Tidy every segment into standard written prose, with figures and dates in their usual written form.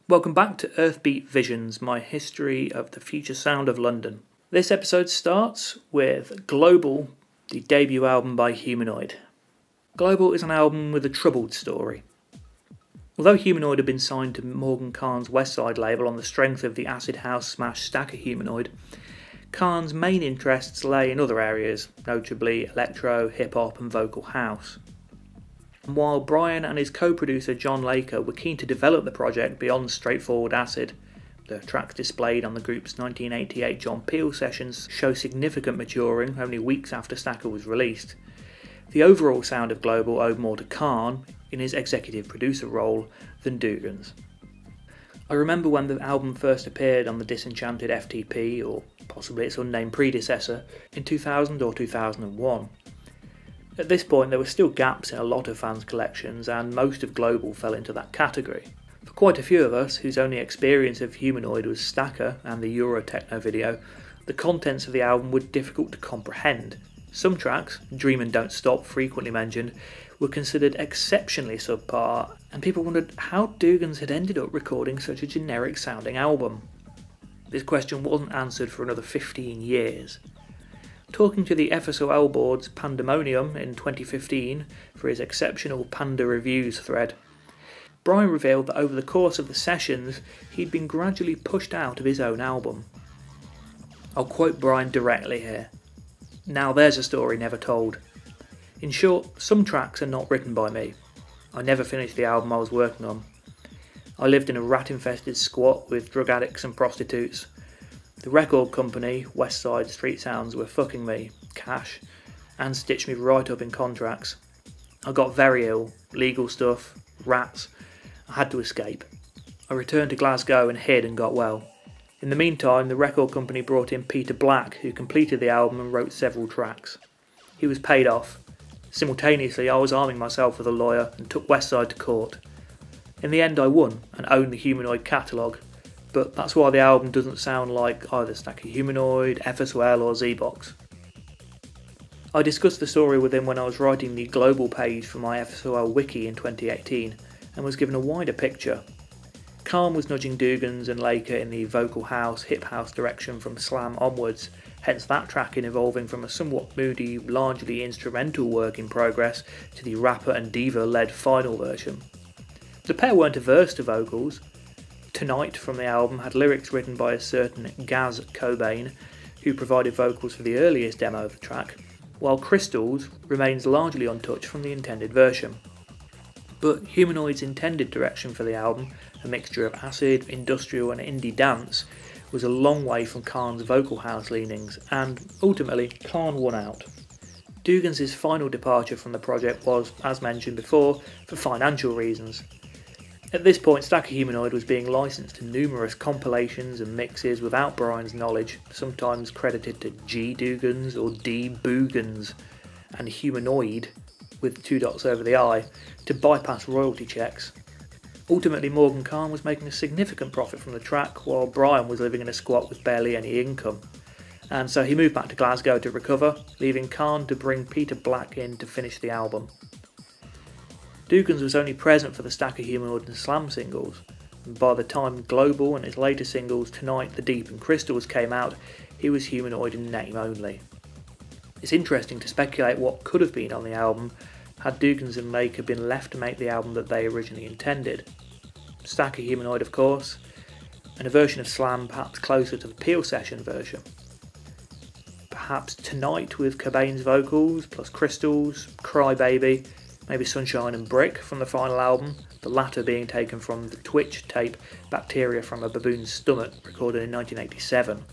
Welcome back to Earthbeat Visions, my history of the future sound of London. This episode starts with Global, the debut album by Humanoid. Global is an album with a troubled story. Although Humanoid had been signed to Morgan Kahn's Westside label on the strength of the acid house smash Stakker Humanoid, Kahn's main interests lay in other areas, notably electro, hip-hop and vocal house. And while Brian and his co-producer John Laker were keen to develop the project beyond straightforward acid, the tracks displayed on the group's 1988 John Peel sessions show significant maturing only weeks after Stakker was released. The overall sound of Global owed more to Kahn, in his executive producer role, than Dougans. I remember when the album first appeared on the Disenchanted FTP, or possibly its unnamed predecessor, in 2000 or 2001. At this point there were still gaps in a lot of fans' collections, and most of Global fell into that category. For quite a few of us, whose only experience of Humanoid was Stakker and the Eurotechno video, the contents of the album were difficult to comprehend. Some tracks, Dream and Don't Stop frequently mentioned, were considered exceptionally subpar, and people wondered how Dougans had ended up recording such a generic sounding album. This question wasn't answered for another 15 years. Talking to the FSOL board's Pandemonium in 2015 for his exceptional Panda Reviews thread, Brian revealed that over the course of the sessions he'd been gradually pushed out of his own album. I'll quote Brian directly here. "Now there's a story never told. In short, some tracks are not written by me. I never finished the album I was working on. I lived in a rat-infested squat with drug addicts and prostitutes. The record company, Westside Street Sounds, were fucking me, cash, and stitched me right up in contracts. I got very ill, legal stuff, rats. I had to escape. I returned to Glasgow and hid and got well. In the meantime, the record company brought in Peter Black, who completed the album and wrote several tracks. He was paid off. Simultaneously, I was arming myself with a lawyer and took Westside to court. In the end, I won and owned the Humanoid catalogue, but that's why the album doesn't sound like either Stakker Humanoid, FSOL or Z-Box. I discussed the story with him when I was writing the global page for my FSOL wiki in 2018 and was given a wider picture. Kahn was nudging Dougans and Laker in the vocal house, hip house direction from Slam onwards, hence that tracking evolving from a somewhat moody, largely instrumental work in progress to the rapper and diva led final version. The pair weren't averse to vocals. Tonight from the album had lyrics written by a certain Gaz Cobain, who provided vocals for the earliest demo of the track, while Crystals remains largely untouched from the intended version. But Humanoid's intended direction for the album, a mixture of acid, industrial and indie dance, was a long way from Kahn's vocal house leanings, and ultimately Kahn won out. Dougans' final departure from the project was, as mentioned before, for financial reasons. At this point, Stakker Humanoid was being licensed to numerous compilations and mixes without Brian's knowledge, sometimes credited to G. Dougans or D. Boogans, and Humanoid, with 2 dots over the I, to bypass royalty checks. Ultimately, Morgan Kahn was making a significant profit from the track, while Brian was living in a squat with barely any income. And so he moved back to Glasgow to recover, leaving Kahn to bring Peter Black in to finish the album. Dougans was only present for the Stakker Humanoid and Slam singles, and by the time Global and his later singles Tonight, The Deep and Crystals came out, he was Humanoid in name only. It's interesting to speculate what could have been on the album had Dougans and Laker been left to make the album that they originally intended. Stakker Humanoid, of course, and a version of Slam perhaps closer to the Peel session version. Perhaps Tonight with Cobain's vocals, plus Crystals, Cry Baby, maybe Sunshine and Brick from the final album, the latter being taken from the Twitch tape Bacteria from a Baboon's Stomach, recorded in 1987.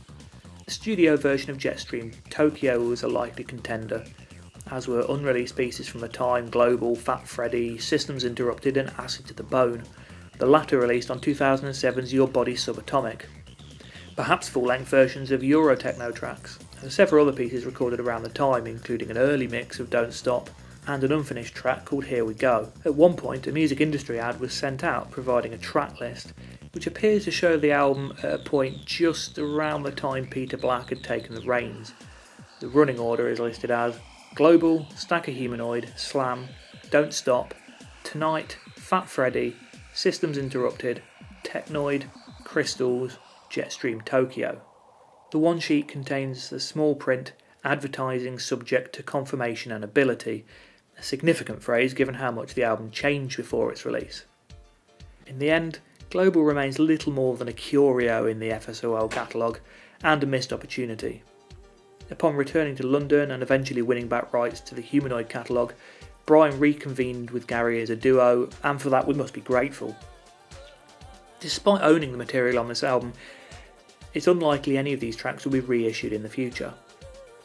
The studio version of Jetstream Tokyo was a likely contender, as were unreleased pieces from the time Global, Fat Freddy, Systems Interrupted and Acid to the Bone, the latter released on 2007's Your Body Subatomic. Perhaps full-length versions of Eurotechno tracks, and several other pieces recorded around the time, including an early mix of Don't Stop and an unfinished track called Here We Go. At one point, a music industry ad was sent out providing a track list, which appears to show the album at a point just around the time Peter Black had taken the reins. The running order is listed as Global, Stakker Humanoid, Slam, Don't Stop, Tonight, Fat Freddy, Systems Interrupted, Technoid, Crystals, Jetstream Tokyo. The one sheet contains the small print advertising subject to confirmation and ability, a significant phrase given how much the album changed before its release. In the end, Global remains little more than a curio in the FSOL catalogue and a missed opportunity. Upon returning to London and eventually winning back rights to the Humanoid catalogue, Brian reconvened with Garry as a duo, and for that we must be grateful. Despite owning the material on this album, it's unlikely any of these tracks will be reissued in the future.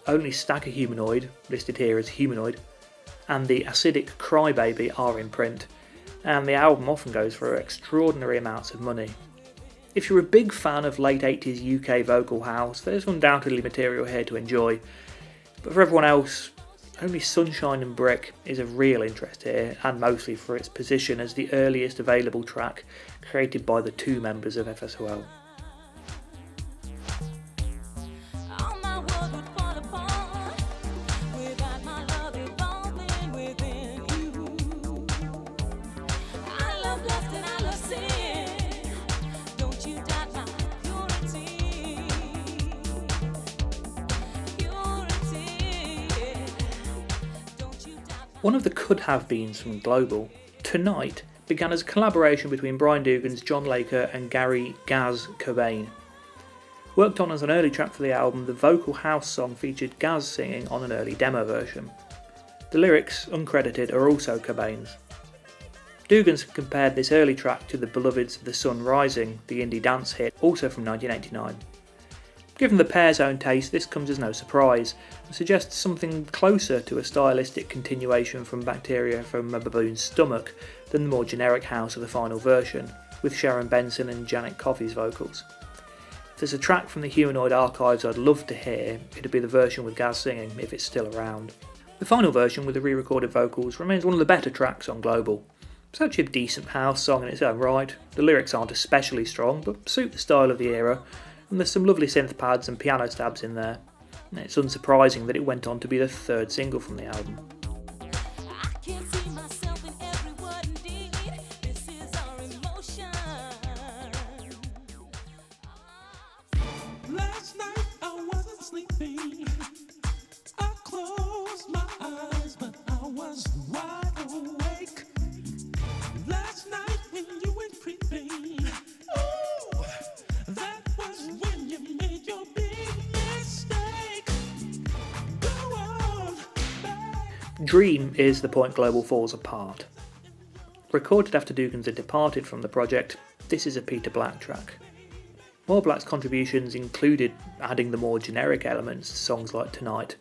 Only Stakker Humanoid, listed here as Humanoid, and the Acidic Crybaby are in print, and the album often goes for extraordinary amounts of money. If you're a big fan of late 80s UK vocal house, there's undoubtedly material here to enjoy, but for everyone else, only Sunshine and Brick is of real interest here, and mostly for its position as the earliest available track created by the two members of FSOL. One of the could-have-beens from Global, Tonight, began as a collaboration between Brian Dougans, John Laker and Garry Gaz Cobain. Worked on as an early track for the album, the vocal house song featured Gaz singing on an early demo version. The lyrics, uncredited, are also Cobain's. Dougans compared this early track to the beloveds of The Sun Rising, the indie dance hit, also from 1989. Given the pair's own taste, this comes as no surprise, and suggests something closer to a stylistic continuation from Bacteria from a Baboon's Stomach than the more generic house of the final version, with Sharon Benson and Janet Coffey's vocals. If there's a track from the Humanoid archives I'd love to hear, it'd be the version with Gaz singing, if it's still around. The final version with the re-recorded vocals remains one of the better tracks on Global. It's actually a decent house song in its own right. The lyrics aren't especially strong, but suit the style of the era, and there's some lovely synth pads and piano stabs in there. And it's unsurprising that it went on to be the third single from the album. Last night I wasn't sleeping. I closed my eyes, but I was wide awake. Last night when you went creeping, ooh, that was when you made your big mistake. Go on, babe. Dream is the point Global falls apart. Recorded after Dougans had departed from the project, this is a Peter Black track. More Black's contributions included adding the more generic elements to songs like Tonight.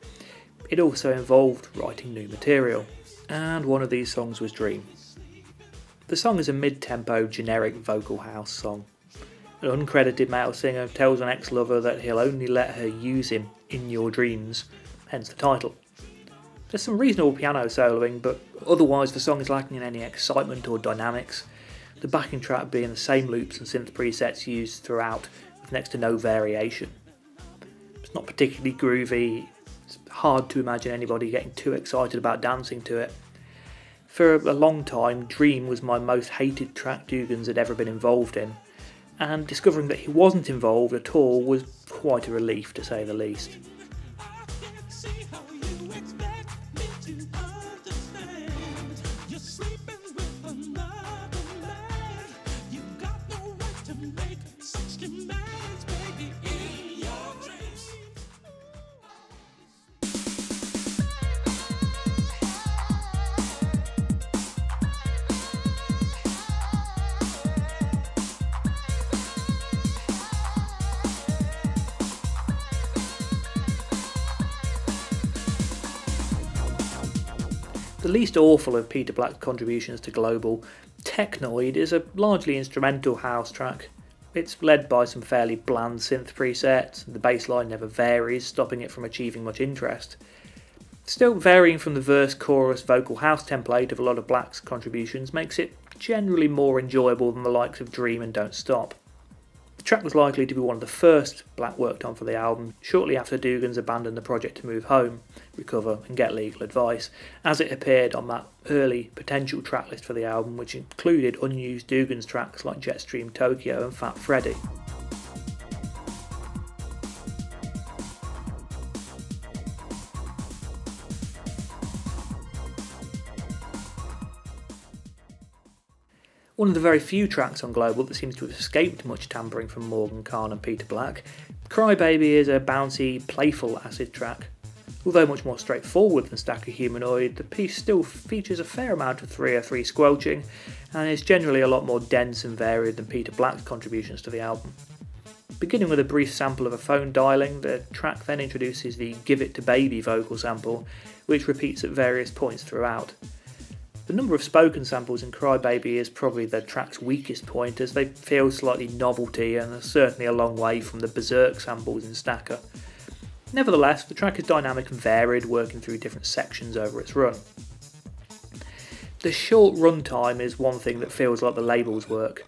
It also involved writing new material, and one of these songs was Dream. The song is a mid-tempo, generic vocal house song. An uncredited male singer tells an ex-lover that he'll only let her use him in your dreams, hence the title. There's some reasonable piano soloing, but otherwise the song is lacking in any excitement or dynamics, the backing track being the same loops and synth presets used throughout, with next to no variation. It's not particularly groovy, it's hard to imagine anybody getting too excited about dancing to it. For a long time, Dream was my most hated track Dougans had ever been involved in, and discovering that he wasn't involved at all was quite a relief, to say the least. The least awful of Peter Black's contributions to Global, Technoid is a largely instrumental house track. It's led by some fairly bland synth presets, the bass line never varies, stopping it from achieving much interest. Still, varying from the verse-chorus vocal house template of a lot of Black's contributions makes it generally more enjoyable than the likes of Dream and Don't Stop. track was likely to be one of the first Black worked on for the album, shortly after Dougans abandoned the project to move home, recover and get legal advice, as it appeared on that early potential track list for the album, which included unused Dougans tracks like Jetstream Tokyo and Fat Freddy. One of the very few tracks on Global that seems to have escaped much tampering from Morgan Khan and Peter Black, Crybaby is a bouncy, playful acid track. Although much more straightforward than Stakker Humanoid, the piece still features a fair amount of 303 squelching and is generally a lot more dense and varied than Peter Black's contributions to the album. Beginning with a brief sample of a phone dialing, the track then introduces the Give It to Baby vocal sample, which repeats at various points throughout. The number of spoken samples in Crybaby is probably the track's weakest point, as they feel slightly novelty and are certainly a long way from the berserk samples in Stakker. Nevertheless, the track is dynamic and varied, working through different sections over its run. The short runtime is one thing that feels like the label's work.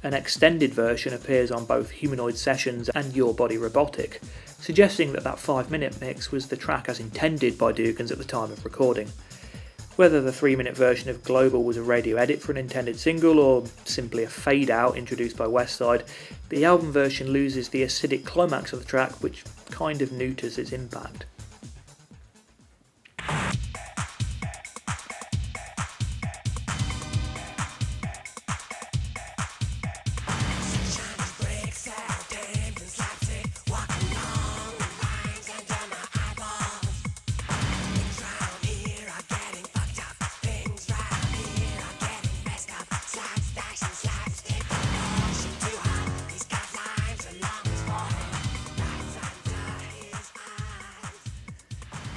An extended version appears on both Humanoid Sessions and Your Body Robotic, suggesting that 5-minute mix was the track as intended by Dougans at the time of recording. Whether the 3-minute version of Global was a radio edit for an intended single or simply a fade out introduced by Westside, the album version loses the acidic climax of the track, which kind of neuters its impact.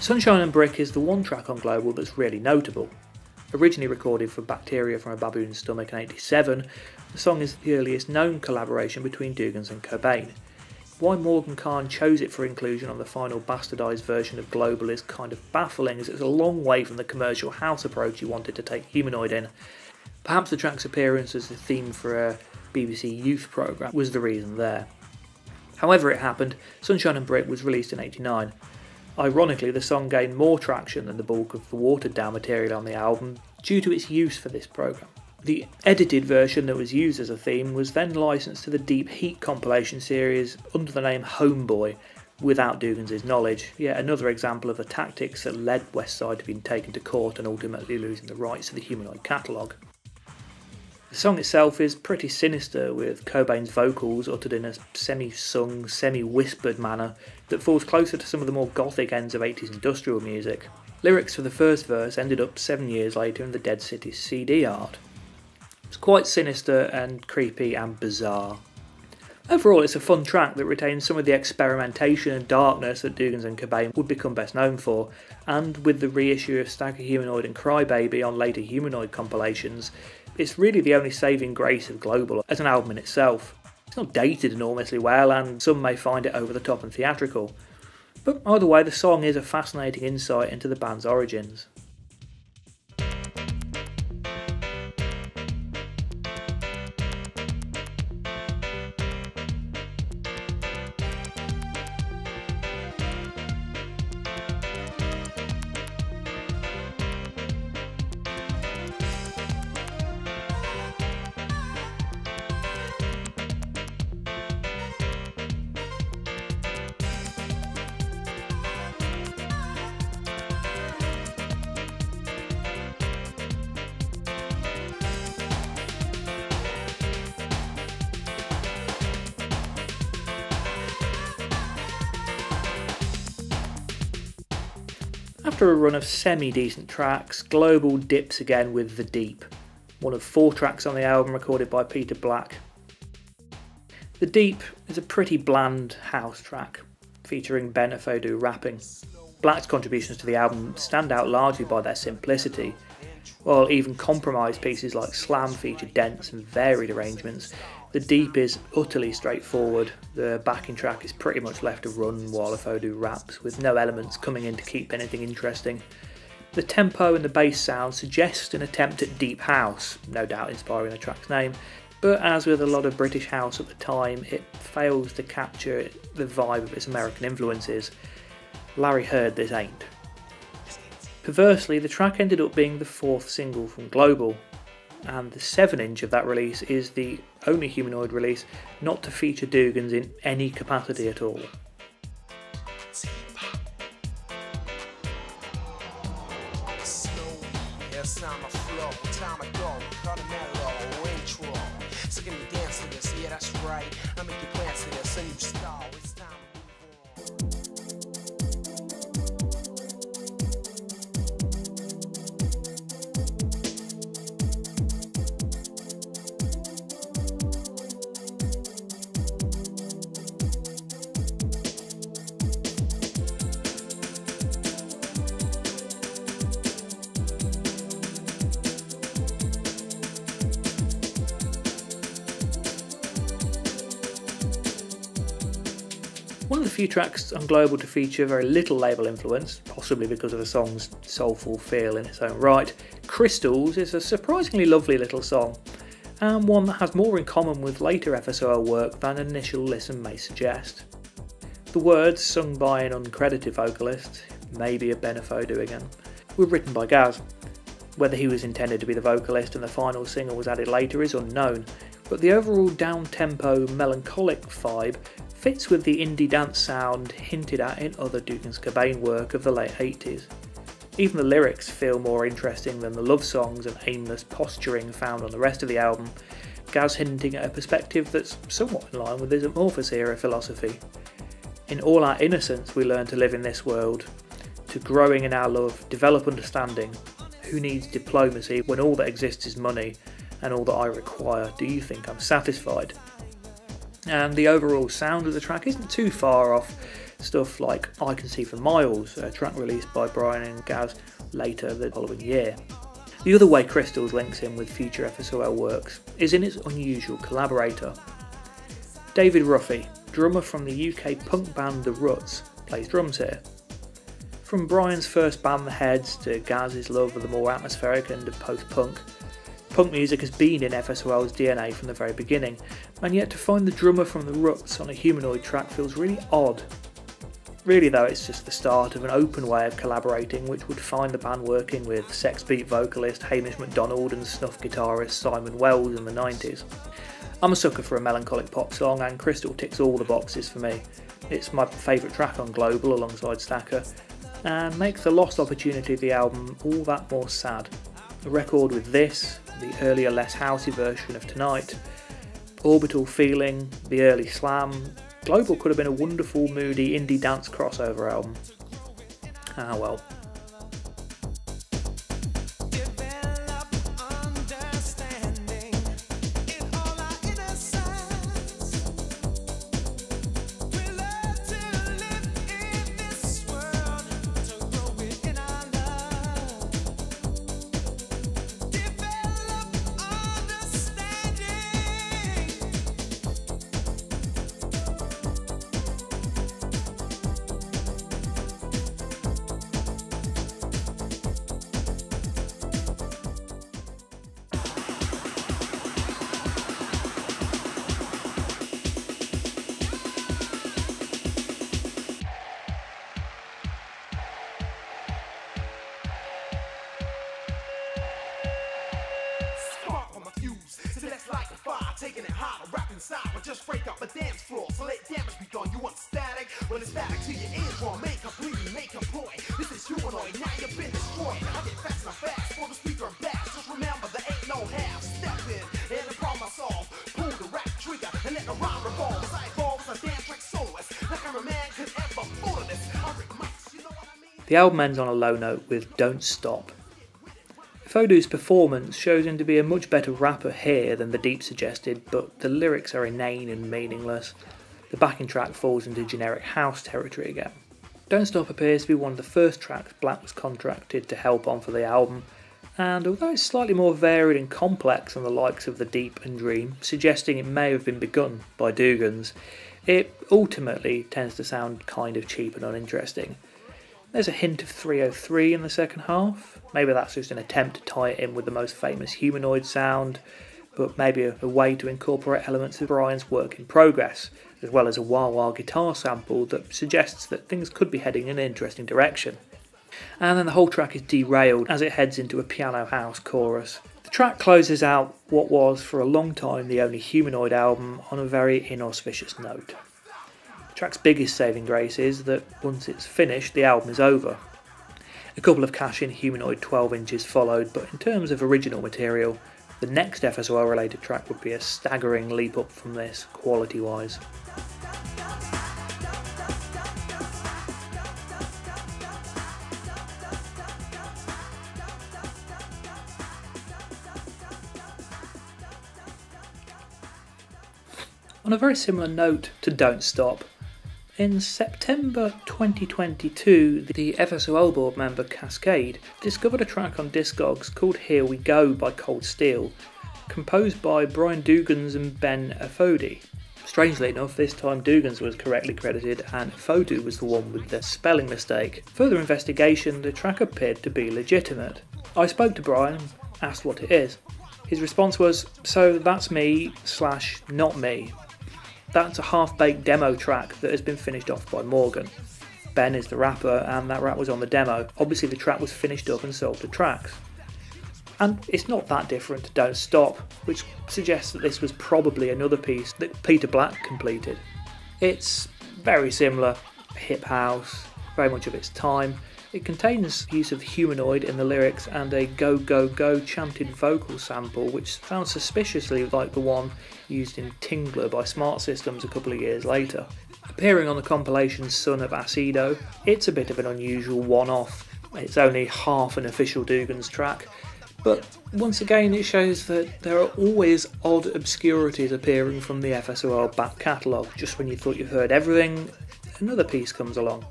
Sunshine and Brick is the one track on Global that's really notable. Originally recorded for Bacteria from a Baboon's Stomach in '87, the song is the earliest known collaboration between Dougans and Cobain. Why Morgan Khan chose it for inclusion on the final bastardised version of Global is kind of baffling, as it's a long way from the commercial house approach he wanted to take Humanoid in. Perhaps the track's appearance as the theme for a BBC youth programme was the reason there. However it happened, Sunshine and Brick was released in '89. Ironically, the song gained more traction than the bulk of the watered down material on the album due to its use for this programme. The edited version that was used as a theme was then licensed to the Deep Heat compilation series under the name Homeboy, without Dougans' knowledge, yet another example of the tactics that led Westside to being taken to court and ultimately losing the rights to the Humanoid catalogue. The song itself is pretty sinister, with Cobain's vocals uttered in a semi-sung, semi-whispered manner that falls closer to some of the more gothic ends of 80s industrial music. Lyrics for the first verse ended up 7 years later in the Dead City's CD art. It's quite sinister and creepy and bizarre. Overall, it's a fun track that retains some of the experimentation and darkness that Dougans and Cobain would become best known for, and with the reissue of Stakker Humanoid and Crybaby on later Humanoid compilations, it's really the only saving grace of Global as an album in itself. It's not dated enormously well, and some may find it over the top and theatrical, but either way, the song is a fascinating insight into the band's origins. After a run of semi-decent tracks, Global dips again with The Deep, one of 4 tracks on the album recorded by Peter Black. The Deep is a pretty bland house track, featuring Ben Afodu rapping. Black's contributions to the album stand out largely by their simplicity, while even compromised pieces like Slam feature dense and varied arrangements. The Deep is utterly straightforward. The backing track is pretty much left to run while Afodu raps, with no elements coming in to keep anything interesting. The tempo and the bass sound suggest an attempt at deep house, no doubt inspiring the track's name, but as with a lot of British house at the time, it fails to capture the vibe of its American influences. Larry heard this ain't. Perversely, the track ended up being the 4th single from Global, and the 7-inch of that release is the only Humanoid release not to feature Dougans in any capacity at all. One of the few tracks on Global to feature very little label influence, possibly because of the song's soulful feel in its own right, Crystals is a surprisingly lovely little song, and one that has more in common with later FSOL work than an initial listen may suggest. The words, sung by an uncredited vocalist, maybe a Benefo Dougans, were written by Gaz. Whether he was intended to be the vocalist and the final single was added later is unknown, but the overall down-tempo, melancholic vibe fits with the indie dance sound hinted at in other Dougans Cobain work of the late 80s. Even the lyrics feel more interesting than the love songs and aimless posturing found on the rest of the album, Gaz hinting at a perspective that's somewhat in line with his Amorphous era philosophy. In all our innocence we learn to live in this world, to growing in our love, develop understanding. Who needs diplomacy when all that exists is money, and all that I require, do you think I'm satisfied? And the overall sound of the track isn't too far off stuff like I Can See for Miles, a track released by Brian and Gaz later the following year. The other way Crystals links in with future FSOL works is in its unusual collaborator. David Ruffy, drummer from the UK punk band The Ruts, plays drums here. From Brian's first band The Heads to Gaz's love of the more atmospheric end of post-punk, punk music has been in FSOL's DNA from the very beginning, and yet to find the drummer from The Ruts on a Humanoid track feels really odd. Really though, it's just the start of an open way of collaborating which would find the band working with sex beat vocalist Hamish MacDonald and snuff guitarist Simon Wells in the 90s. I'm a sucker for a melancholic pop song, and Crystal ticks all the boxes for me. It's my favourite track on Global alongside Stakker, and makes the lost opportunity of the album all that more sad. A record with this, the earlier less housey version of Tonight, Orbital Feeling, the early Slam, Global could have been a wonderful, moody indie dance crossover album. Ah well. Taking it hard, rap inside, but just break up a dance floor. So let damage be done. You want static? Well, it's static to your eardrum. Make a plea, make a point. This is Humanoid, now you've been destroyed. I get fast and fast for the speaker and bass. Just remember, there ain't no half. Step in, and the problem I solve. Pull the rap trigger, and let the rhyme revolve. As I evolve as a dance trick soloist. Like I'm a man could ever full of this. I rip mics, you know what I mean? The album ends on a low note with Don't Stop. Fodu's performance shows him to be a much better rapper here than the Deep suggested, but the lyrics are inane and meaningless. The backing track falls into generic house territory again. Don't Stop appears to be one of the first tracks Black was contracted to help on for the album, and although it's slightly more varied and complex than the likes of the Deep and Dream, suggesting it may have been begun by Dougans, it ultimately tends to sound kind of cheap and uninteresting. There's a hint of 303 in the second half. Maybe that's just an attempt to tie it in with the most famous Humanoid sound, but maybe a way to incorporate elements of Brian's work in progress, as well as a wah-wah guitar sample that suggests that things could be heading in an interesting direction. And then the whole track is derailed as it heads into a piano house chorus. The track closes out what was for a long time the only Humanoid album on a very inauspicious note. The track's biggest saving grace is that once it's finished, the album is over. A couple of cash-in Humanoid 12 inches followed, but in terms of original material, the next FSOL related track would be a staggering leap up from this, quality-wise. On a very similar note to Don't Stop, in September 2022, the FSOL board member Cascade discovered a track on Discogs called Here We Go by Cold Steel, composed by Brian Dougans and Ben Afodi. Strangely enough, this time Dougans was correctly credited and Afodu was the one with the spelling mistake. Further investigation, the track appeared to be legitimate. I spoke to Brian, asked what it is. His response was, "So that's me / not me. That's a half-baked demo track that has been finished off by Morgan. Ben is the rapper and that rap was on the demo. Obviously the track was finished up and sold to Tracks." And it's not that different to Don't Stop, which suggests that this was probably another piece that Peter Black completed. It's very similar, hip house, very much of its time. It contains use of Humanoid in the lyrics and a go go go chanted vocal sample which sounds suspiciously like the one used in Tingler by Smart Systems a couple of years later. Appearing on the compilation Son of Acido, it's a bit of an unusual one-off. It's only half an official Dougans track, but once again it shows that there are always odd obscurities appearing from the FSOL back catalogue. Just when you thought you've heard everything, another piece comes along.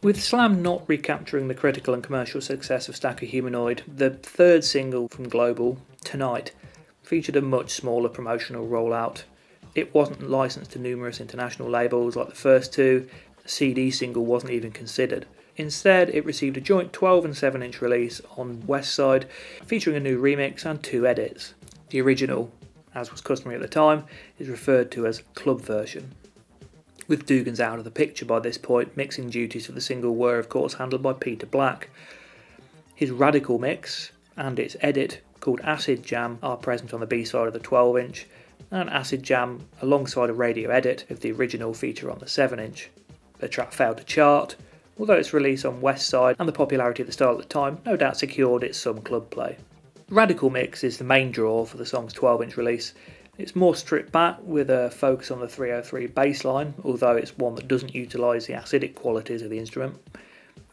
With Slam not recapturing the critical and commercial success of Stakker Humanoid, the third single from Global, Tonight, featured a much smaller promotional rollout. It wasn't licensed to numerous international labels like the first two, the CD single wasn't even considered. Instead, it received a joint 12 and 7-inch release on West Side, featuring a new remix and 2 edits. The original, as was customary at the time, is referred to as Club Version. With Dougans out of the picture by this point, mixing duties for the single were of course handled by Peter Black. His radical mix and its edit, called Acid Jam, are present on the B-side of the 12-inch, and Acid Jam alongside a radio edit of the original feature on the 7-inch. The track failed to chart, although its release on West Side and the popularity of the style at the time no doubt secured it some club play. The radical mix is the main draw for the song's 12-inch release. It's more stripped back with a focus on the 303 bass line, although it's one that doesn't utilise the acidic qualities of the instrument,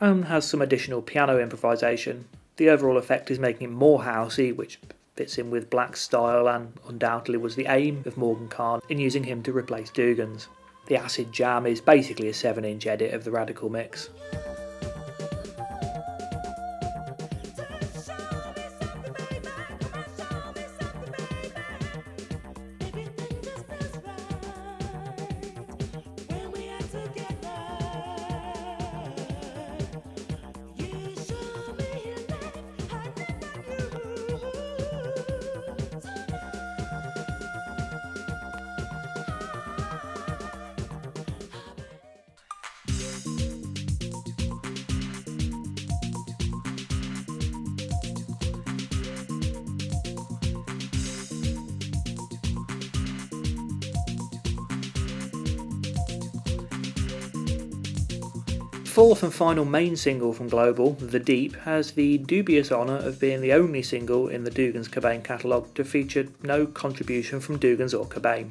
and has some additional piano improvisation. The overall effect is making it more housey, which fits in with Black's style and undoubtedly was the aim of Morgan Khan in using him to replace Dougans. The Acid Jam is basically a 7-inch edit of the radical mix. Fourth and final main single from Global, The Deep, has the dubious honour of being the only single in the Dougans Cobain catalogue to feature no contribution from Dougans or Cobain.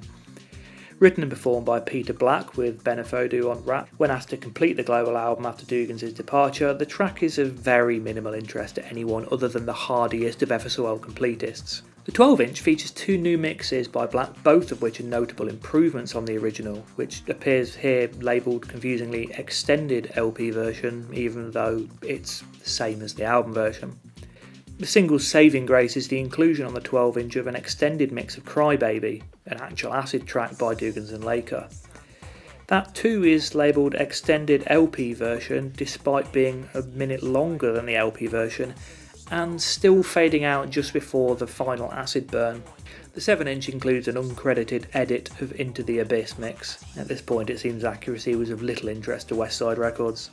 Written and performed by Peter Black with Ben Afodu on rap, when asked to complete the Global album after Dougans' departure, the track is of very minimal interest to anyone other than the hardiest of FSOL completists. The 12-inch features 2 new mixes by Black, both of which are notable improvements on the original, which appears here labelled confusingly Extended LP version, even though it's the same as the album version. The single's saving grace is the inclusion on the 12-inch of an extended mix of Crybaby, an actual acid track by Dougans and Laker. That too is labelled Extended LP version despite being a minute longer than the LP version and still fading out just before the final acid burn. The 7-inch includes an uncredited edit of Into the Abyss mix. At this point it seems accuracy was of little interest to West Side Records.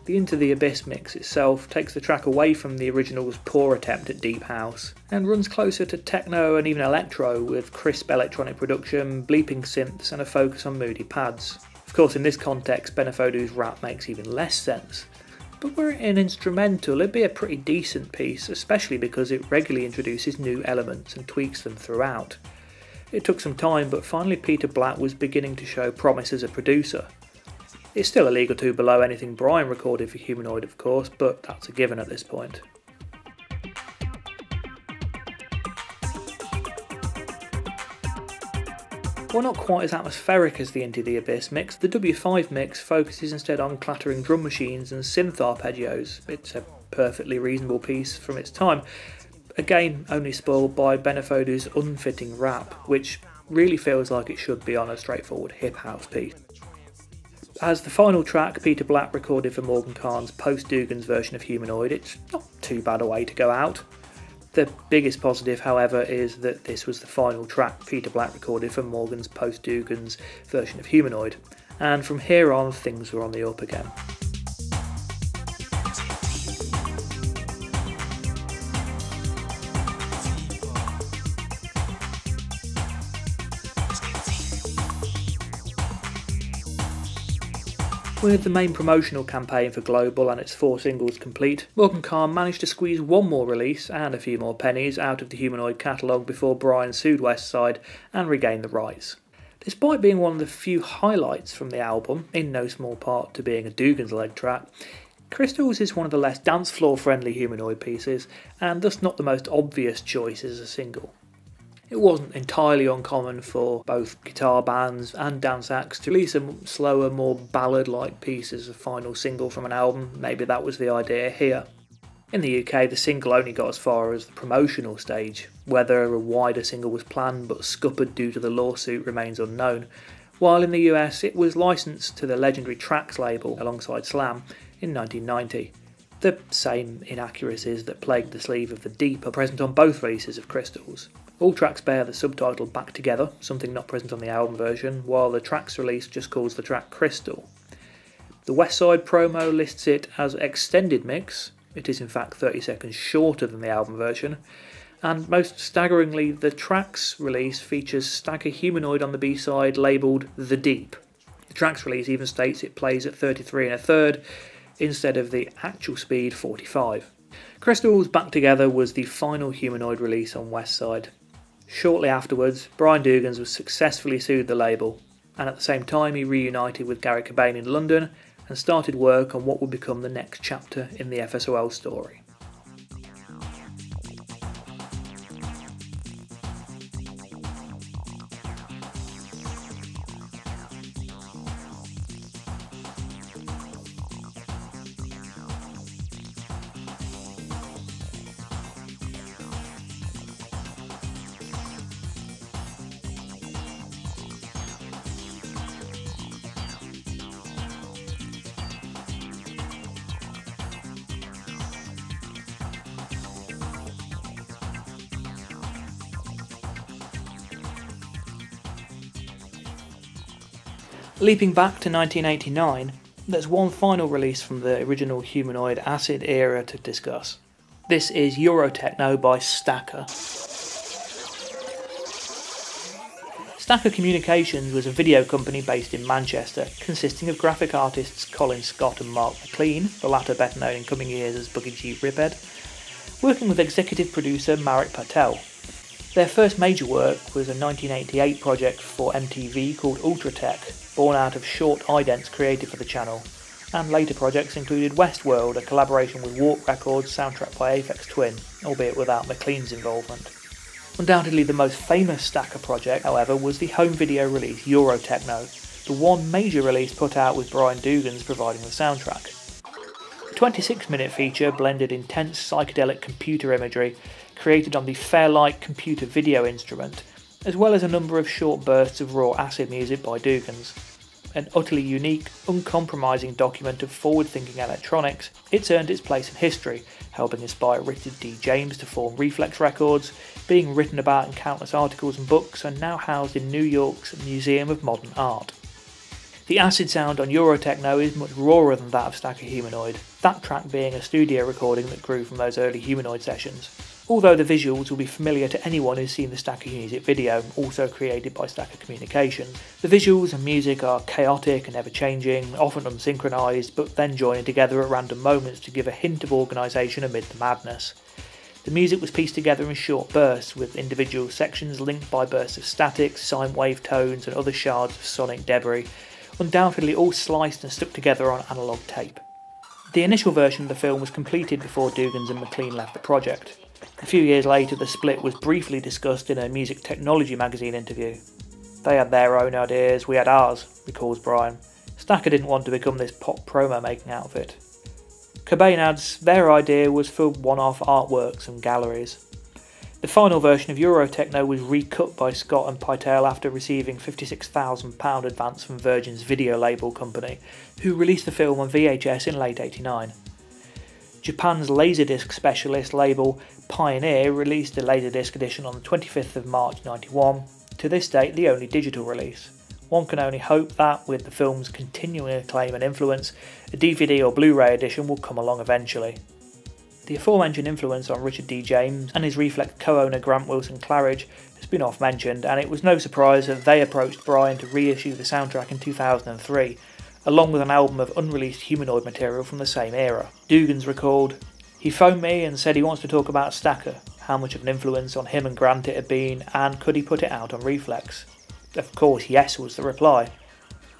The Into the Abyss mix itself takes the track away from the original's poor attempt at deep house and runs closer to techno and even electro with crisp electronic production, bleeping synths and a focus on moody pads. Of course, in this context Benefodu's rap makes even less sense, but were it an instrumental it'd be a pretty decent piece, especially because it regularly introduces new elements and tweaks them throughout. It took some time, but finally Peter Black was beginning to show promise as a producer. It's still a league or two below anything Brian recorded for Humanoid, of course, but that's a given at this point. While not quite as atmospheric as the Into the Abyss mix, the W5 mix focuses instead on clattering drum machines and synth arpeggios. It's a perfectly reasonable piece from its time, again only spoiled by Benefodu's unfitting rap, which really feels like it should be on a straightforward hip house piece. As the final track Peter Black recorded for Morgan Kahn's post-Dougans version of Humanoid, it's not too bad a way to go out. The biggest positive, however, is that this was the final track Peter Black recorded for Morgan's post-Dougans version of Humanoid, and from here on things were on the up again. With the main promotional campaign for Global and its 4 singles complete, Morgan Kahn managed to squeeze one more release and a few more pennies out of the Humanoid catalogue before Brian sued West Side and regained the rights. Despite being one of the few highlights from the album, in no small part to being a Dougans-led track, Crystals is one of the less dance floor friendly Humanoid pieces and thus not the most obvious choice as a single. It wasn't entirely uncommon for both guitar bands and dance acts to release a slower, more ballad-like piece as a final single from an album. Maybe that was the idea here. In the UK, the single only got as far as the promotional stage. Whether a wider single was planned but scuppered due to the lawsuit remains unknown, while in the US it was licensed to the legendary Trax label alongside Slam in 1990. The same inaccuracies that plagued the sleeve of The Deep are present on both releases of Crystals. All tracks bear the subtitle Back Together, something not present on the album version, while the Trax release just calls the track Crystal. The West Side promo lists it as extended mix. It is in fact 30 seconds shorter than the album version, and most staggeringly the Trax release features Stakker Humanoid on the B-side labelled The Deep. The Trax release even states it plays at 33 1/3 instead of the actual speed 45. Crystals Back Together was the final Humanoid release on West Side. Shortly afterwards, Brian Dougans was successfully sued the label, and at the same time he reunited with Garry Cobain in London and started work on what would become the next chapter in the FSOL story. Leaping back to 1989, there's one final release from the original Humanoid acid era to discuss. This is Eurotechno by Stakker. Stakker Communications was a video company based in Manchester, consisting of graphic artists Colin Scott and Mark McLean, the latter better known in coming years as Buggy G Riphead, working with executive producer Marik Patel. Their first major work was a 1988 project for MTV called Ultratech, born out of short idents created for the channel, and later projects included Westworld, a collaboration with Warp Records, soundtrack by Aphex Twin, albeit without McLean's involvement. Undoubtedly the most famous Stakker project, however, was the home video release Eurotechno, the one major release put out with Brian Dougans providing the soundtrack. 26-minute feature blended intense psychedelic computer imagery created on the Fairlight computer video instrument, as well as a number of short bursts of raw acid music by Dougans. An utterly unique, uncompromising document of forward-thinking electronics, it's earned its place in history, helping inspire Richard D. James to form Reflex Records, being written about in countless articles and books, and now housed in New York's Museum of Modern Art. The acid sound on Eurotechno is much rawer than that of Stakker Humanoid, that track being a studio recording that grew from those early Humanoid sessions. Although the visuals will be familiar to anyone who's seen the Stakker music video, also created by Stakker Communications, the visuals and music are chaotic and ever-changing, often unsynchronised, but then joining together at random moments to give a hint of organisation amid the madness. The music was pieced together in short bursts, with individual sections linked by bursts of static, sine wave tones and other shards of sonic debris, undoubtedly all sliced and stuck together on analogue tape. The initial version of the film was completed before Dougans and McLean left the project. A few years later, the split was briefly discussed in a Music Technology magazine interview. They had their own ideas, we had ours, recalls Brian. Stakker didn't want to become this pop promo making outfit. Cobain adds their idea was for one-off artworks and galleries. The final version of Eurotechno was recut by Scott and Pytel after receiving £56,000 advance from Virgin's video label company, who released the film on VHS in late '89. Japan's Laserdisc specialist label Pioneer released the Laserdisc edition on the 25th of March '91, to this date the only digital release. One can only hope that, with the film's continuing acclaim and influence, a DVD or Blu-ray edition will come along eventually. The aforementioned influence on Richard D. James and his Reflex co-owner Grant Wilson Claridge has been oft mentioned, and it was no surprise that they approached Brian to reissue the soundtrack in 2003, along with an album of unreleased Humanoid material from the same era. Dougans recalled, "He phoned me and said he wants to talk about Stakker, how much of an influence on him and Grant it had been, and could he put it out on Reflex? Of course, yes, was the reply.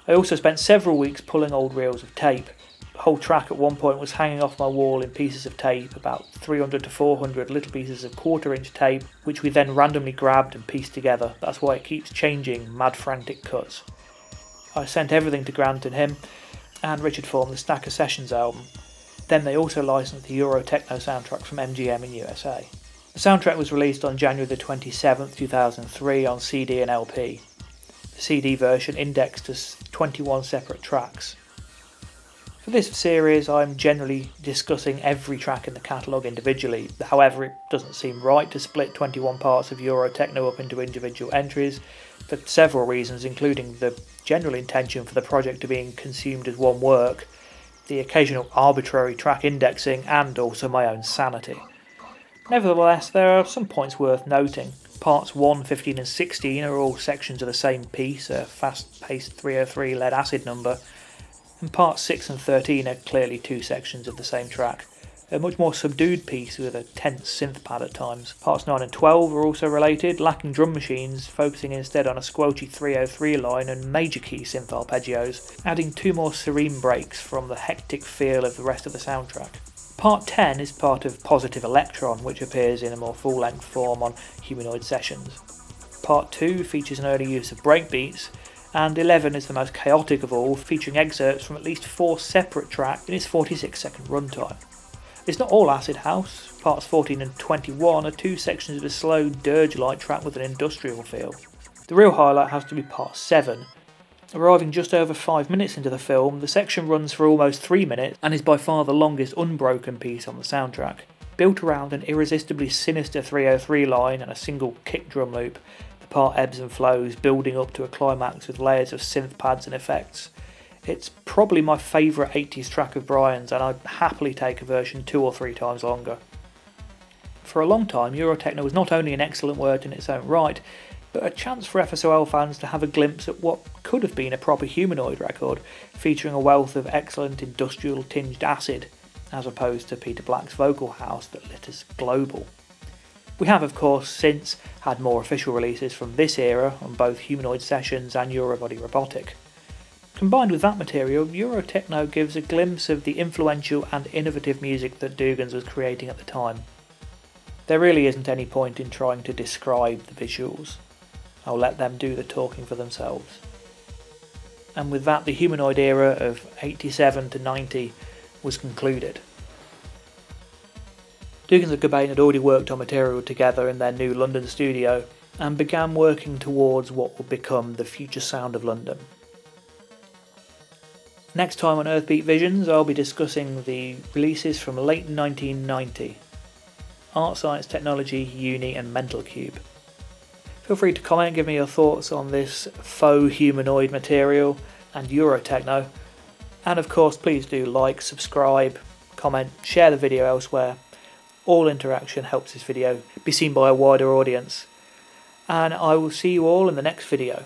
I also spent several weeks pulling old reels of tape. The whole track at one point was hanging off my wall in pieces of tape, about 300 to 400 little pieces of 1/4-inch tape, which we then randomly grabbed and pieced together. That's why it keeps changing, mad frantic cuts. I sent everything to Grant and him, and Richard formed the Stakker Sessions album. Then they also licensed the Eurotechno soundtrack from MGM in USA. The soundtrack was released on January the 27th, 2003 on CD and LP. The CD version indexed as 21 separate tracks. For this series, I'm generally discussing every track in the catalogue individually. However, it doesn't seem right to split 21 parts of Eurotechno up into individual entries for several reasons, including the general intention for the project to being consumed as one work, the occasional arbitrary track indexing, and also my own sanity. Nevertheless, there are some points worth noting. Parts 1, 15 and 16 are all sections of the same piece, a fast-paced 303 lead acid number, and parts 6 and 13 are clearly two sections of the same track, a much more subdued piece with a tense synth pad at times. Parts 9 and 12 are also related, lacking drum machines, focusing instead on a squelchy 303 line and major key synth arpeggios, adding two more serene breaks from the hectic feel of the rest of the soundtrack. Part 10 is part of Positive Electron, which appears in a more full-length form on Humanoid Sessions. Part 2 features an early use of breakbeats, and 11 is the most chaotic of all, featuring excerpts from at least 4 separate tracks in its 46-second runtime. It's not all acid house. Parts 14 and 21 are two sections of a slow, dirge-like track with an industrial feel. The real highlight has to be Part 7. Arriving just over 5 minutes into the film, the section runs for almost 3 minutes and is by far the longest unbroken piece on the soundtrack. Built around an irresistibly sinister 303 line and a single kick drum loop, the part ebbs and flows, building up to a climax with layers of synth pads and effects. It's probably my favourite 80s track of Brian's, and I'd happily take a version 2 or 3 times longer. For a long time, Eurotechno was not only an excellent work in its own right, but a chance for FSOL fans to have a glimpse at what could have been a proper Humanoid record, featuring a wealth of excellent industrial-tinged acid, as opposed to Peter Black's vocal house that lit us global. We have, of course, since had more official releases from this era on both Humanoid Sessions and Eurobody Robotic. Combined with that material, Eurotechno gives a glimpse of the influential and innovative music that Dougans was creating at the time. There really isn't any point in trying to describe the visuals. I'll let them do the talking for themselves. And with that, the Humanoid era of 87 to 90 was concluded. Dougans and Cobain had already worked on material together in their new London studio and began working towards what would become the future sound of London. Next time on Earthbeat Visions, I'll be discussing the releases from late 1990, Art, Science, Technology, Uni and Mental Cube. Feel free to comment, give me your thoughts on this faux humanoid material and Eurotechno, and of course please do like, subscribe, comment, share the video elsewhere. All interaction helps this video be seen by a wider audience, and I will see you all in the next video.